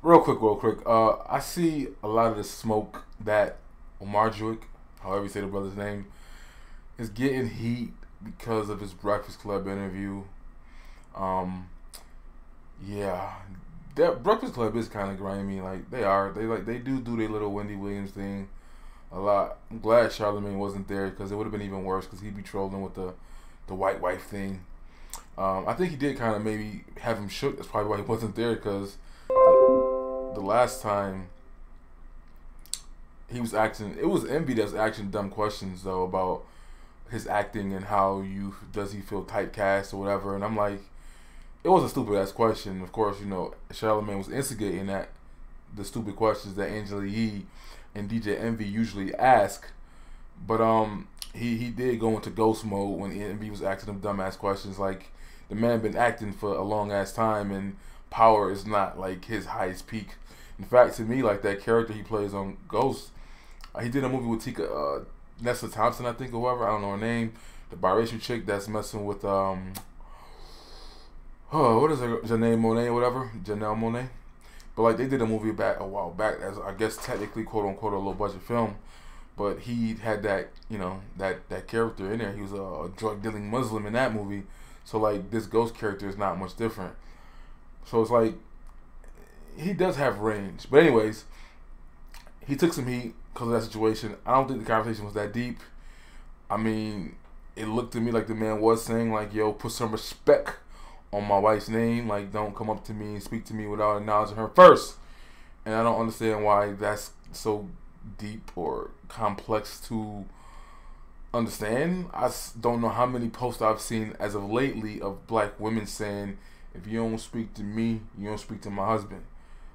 Real quick, real quick. I see a lot of the smoke that Omari, however you say the brother's name, is getting heat because of his Breakfast Club interview. Um, yeah, that Breakfast Club is kind of grimy. Like they are, they do their little Wendy Williams thing a lot. I'm glad Charlamagne wasn't there because it would have been even worse because he'd be trolling with the white wife thing. I think he did kind of maybe have him shook. That's probably why he wasn't there because the last time he was acting, it was Envy that was asking dumb questions though about his acting and how you does he feel typecast or whatever. And I'm like, it was a stupid ass question. Of course, Charlamagne was instigating that the stupid questions that Angela Yee and DJ Envy usually ask. But he did go into ghost mode when Envy was asking them dumbass questions. Like the man been acting for a long ass time, and Power is not like his highest peak. In fact, to me, like that character he plays on Ghost, he did a movie with Tika Thompson, I think, or whoever, I don't know her name, the biracial chick that's messing with what is her, Janelle Monáe or whatever, Janelle Monáe. But like they did a movie a while back, as I guess technically quote unquote a low budget film. But he had that, that character in there. He was a drug dealing Muslim in that movie. So like this Ghost character is not much different. So it's like he does have range. But anyways, he took some heat because of that situation. I don't think the conversation was that deep. I mean, it looked to me like the man was saying like, yo, put some respect on my wife's name. Like, don't come up to me and speak to me without acknowledging her first. And I don't understand why that's so deep or complex to understand. Don't know how many posts I've seen as of lately of black women saying, if you don't speak to me, you don't speak to my husband.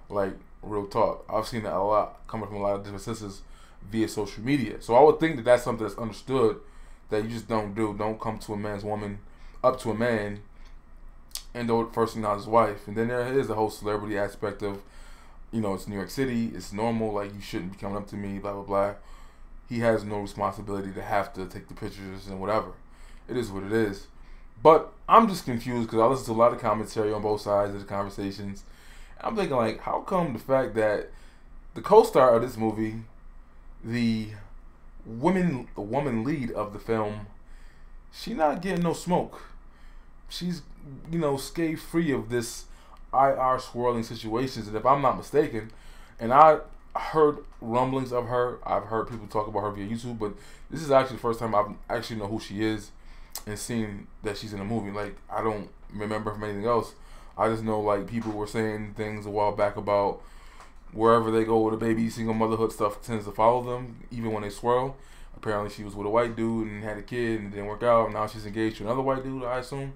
Like, real talk. I've seen that a lot coming from a lot of different sisters via social media. So I would think that that's something that's understood that you just don't do. Don't come to a man's woman, up to a man, and don't first acknowledge his wife. And then there is the whole celebrity aspect of, it's New York City, it's normal, like you shouldn't be coming up to me, blah, blah, blah. He has no responsibility to have to take the pictures and whatever. It is what it is. But I'm just confused because I listen to a lot of commentary on both sides of the conversations. I'm thinking like, how come the fact that the co-star of this movie, the woman lead of the film, she not getting no smoke. She's, scathed free of this IR swirling situations. And if I'm not mistaken, and I heard rumblings of her, I've heard people talk about her via YouTube, but this is actually the first time I've actually know who she is and seen that she's in a movie. Like, I don't remember from anything else. I just know, like, people were saying things a while back about wherever they go with a baby, single motherhood stuff tends to follow them, even when they swirl. Apparently, she was with a white dude and had a kid and it didn't work out. Now she's engaged to another white dude, I assume.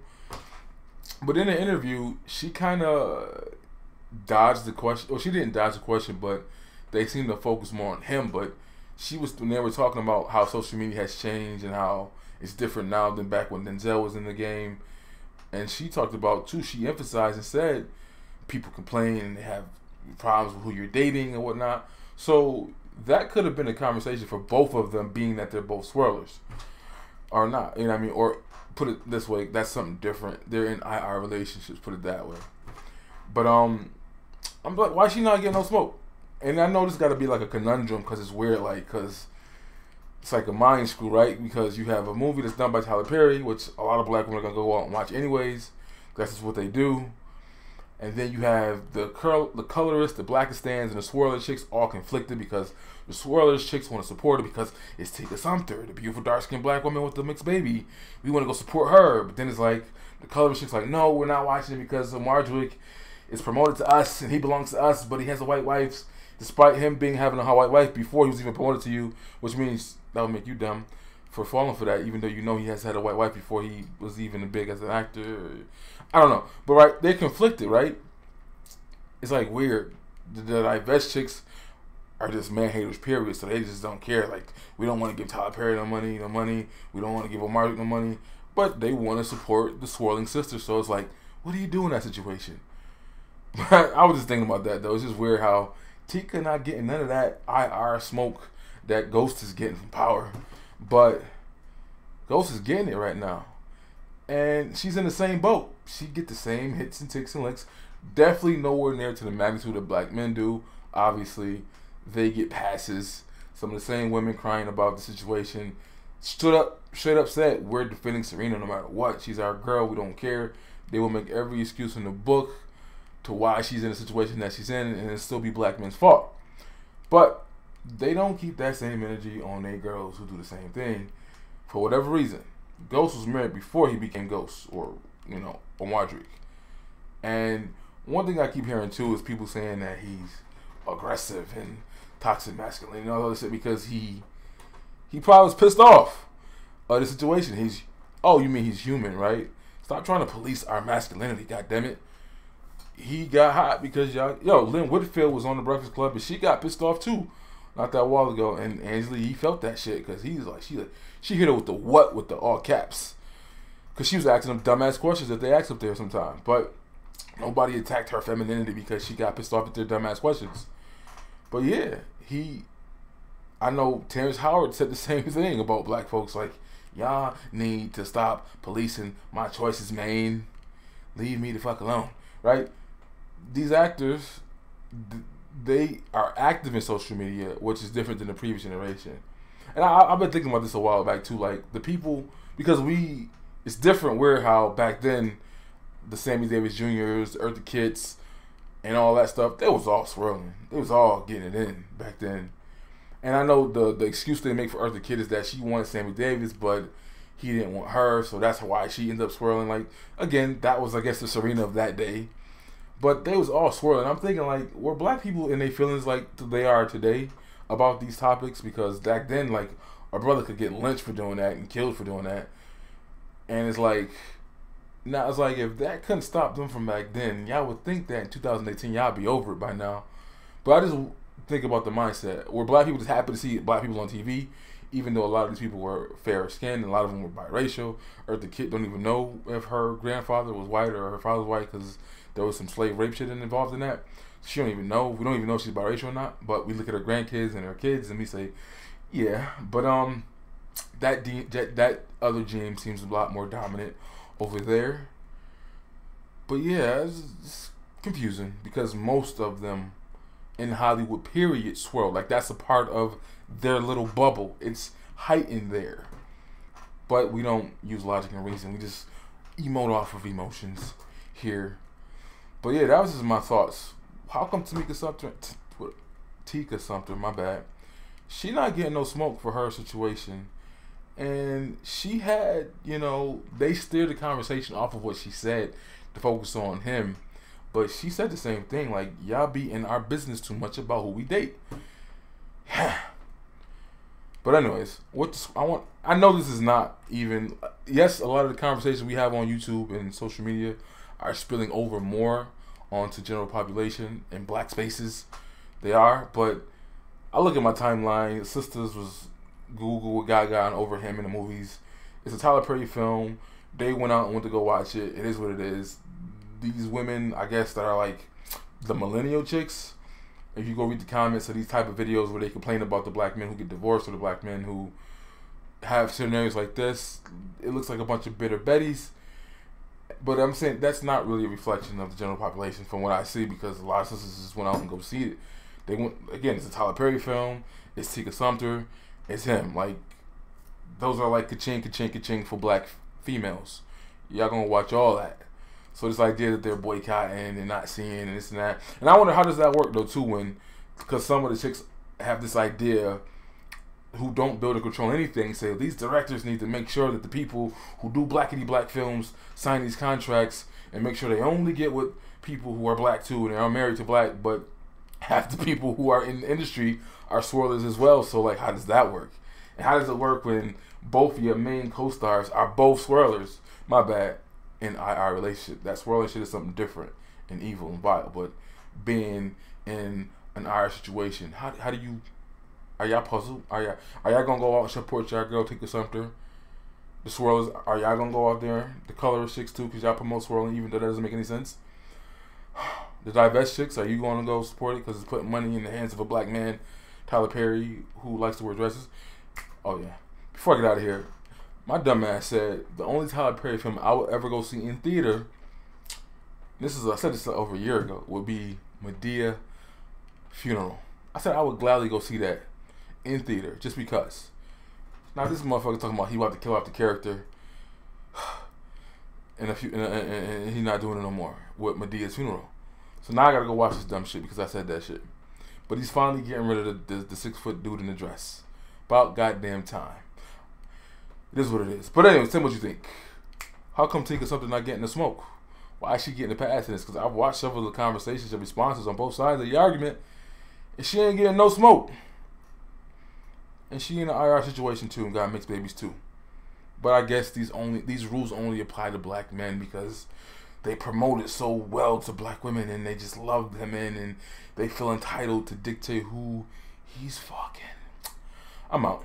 But in the interview, she kind of dodged the question. Well, she didn't dodge the question, but they seemed to focus more on him. But when they were talking about how social media has changed and how it's different now than back when Denzel was in the game. And she talked about, too, she emphasized and said people complain and they have problems with who you're dating and whatnot. So that could have been a conversation for both of them, being that they're both swirlers. Or not, you know what I mean? Or put it this way, that's something different. They're in IR relationships, put it that way. But I'm like, why is she not getting no smoke? And I know this got to be like a conundrum because it's weird, like, because it's like a mind screw, right? Because you have a movie that's done by Tyler Perry, which a lot of black women are going to go out and watch anyways. That's just what they do. And then you have the colorists, the blackest stands, and the swirler chicks all conflicted because the swirlers chicks want to support her because it's Tika Sumpter, the beautiful dark-skinned black woman with the mixed baby. We want to go support her. But then it's like, the colorist chicks like, no, we're not watching it because Omari is promoted to us and he belongs to us, but he has a white wife, despite him having a white wife before he was even promoted to you, which means that would make you dumb for falling for that, even though you know he has had a white wife before he was even big as an actor. I don't know. But right, they're conflicted, right? It's like weird. The divest chicks are just man haters, period. So they just don't care. Like, we don't want to give Tyler Perry no money. We don't want to give Omari no money. But they want to support the swirling sisters. So it's like, what do you do in that situation? I was just thinking about that, though. It's just weird how Tika not getting none of that IR smoke that Ghost is getting from Power. But Ghost is getting it right now. And she's in the same boat. She get the same hits and ticks and licks. Definitely nowhere near to the magnitude that black men do. Obviously, they get passes. Some of the same women crying about the situation straight up said, we're defending Serena no matter what. She's our girl. We don't care. They will make every excuse in the book to why she's in the situation that she's in, and it'll still be black men's fault. But they don't keep that same energy on their girls who do the same thing for whatever reason. Ghost was married before he became Ghost, or, Omari. And one thing I keep hearing too is people saying that he's aggressive and toxic masculine and all that shit because he probably was pissed off of the situation. You mean he's human, right? Stop trying to police our masculinity, goddammit. He got hot because Lynn Whitfield was on the Breakfast Club and she got pissed off too, not that while ago. And Angela, he felt that shit because he's like, she hit her with the what with the all caps, because she was asking them dumbass questions that they asked up there sometimes. But nobody attacked her femininity because she got pissed off at their dumbass questions. But yeah, I know Terrence Howard said the same thing about black folks. Like, y'all need to stop policing my choices, man. Leave me the fuck alone, right? These actors, they are active in social media, which is different than the previous generation. And I've been thinking about this a while back too. Like, the people, because it's different. Where how back then, the Sammy Davis Jr.'s, the Eartha Kitts, and all that stuff, they was all swirling. They was all getting it in back then. And I know the excuse they make for Eartha Kitt is that she wanted Sammy Davis, but he didn't want her, so that's why she ended up swirling. Like, again, that was, I guess, the Serena of that day. But they was all swirling. I'm thinking, like, were black people in their feelings like they are today about these topics? Because back then, like, our brother could get lynched for doing that and killed for doing that. And it's like, now it's like, if that couldn't stop them from back then, y'all would think that in 2018 y'all be over it by now. But I just think about the mindset. Were black people just happy to see black people on TV, even though a lot of these people were fair skinned and a lot of them were biracial? Eartha Kitt don't even know if her grandfather was white or her father was white because there was some slave rape shit involved in that. She don't even know. We don't even know if she's biracial or not. But we look at her grandkids and her kids and we say, yeah. But that other gene seems a lot more dominant over there. But yeah, it's confusing because most of them in Hollywood, period, swirl. Like, that's a part of their little bubble. It's heightened there. But we don't use logic and reason. We just emote off of emotions here. But yeah, that was just my thoughts. How come Tika Sumpter, my bad, she not getting no smoke for her situation? And she had, they steered the conversation off of what she said to focus on him. But she said the same thing, like, y'all be in our business too much about who we date. But anyways, I know this is not even, yes, a lot of the conversations we have on YouTube and social media are spilling over more onto general population and black spaces. They are, but I look at my timeline. Sisters was Google with Gaga and over him in the movies. It's a Tyler Perry film. They went out and went to go watch it. It is what it is. These women, I guess, that are like the millennial chicks, if you go read the comments of these type of videos where they complain about the black men who get divorced or the black men who have scenarios like this, it looks like a bunch of bitter Bettys. But I'm saying that's not really a reflection of the general population from what I see, because a lot of sisters just went out and go see it. They went, again, it's a Tyler Perry film, it's Tika Sumpter, it's him. Like, those are like ka-ching, ka-ching, ka-ching for black females. Y'all gonna watch all that. So this idea that they're boycotting and not seeing and this and that. And I wonder, how does that work though too, because some of the chicks have this idea who don't build or control anything, say these directors need to make sure that the people who do blackity black films sign these contracts and make sure they only get with people who are black too and they are married to black, but half the people who are in the industry are swirlers as well. So like, how does that work? And how does it work when both your main co-stars are both swirlers? My bad. In our relationship, that swirling shit is something different and evil and vile. But being in an IR situation, how do you? Are y'all puzzled? Are y'all gonna go out and support y'all girl Tika Sumpter? The swirlers, are y'all gonna go out there? The colorist chicks too, because y'all promote swirling, even though that doesn't make any sense. The divest chicks, are you gonna go support it because it's putting money in the hands of a black man, Tyler Perry, who likes to wear dresses? Oh yeah. Before I get out of here, my dumb ass said the only Tyler Perry film I would ever go see in theater I said this over a year ago, would be Madea funeral. I said I would gladly go see that in theater just because. Now this motherfucker talking about he about to kill off the character, and he's not doing it no more with Medea's funeral. So now I gotta go watch this dumb shit because I said that shit. But he's finally getting rid of the 6-foot dude in the dress. About goddamn time. It is what it is. But anyway, tell me what you think. How come Tika Sumpter not getting the smoke? Why is she getting the pass in this? Because I've watched several of the conversations and responses on both sides of the argument, and she ain't getting no smoke. And she in an IR situation too, and got mixed babies too. But I guess these rules only apply to black men because they promote it so well to black women, and they just love them and they feel entitled to dictate who he's fucking. I'm out.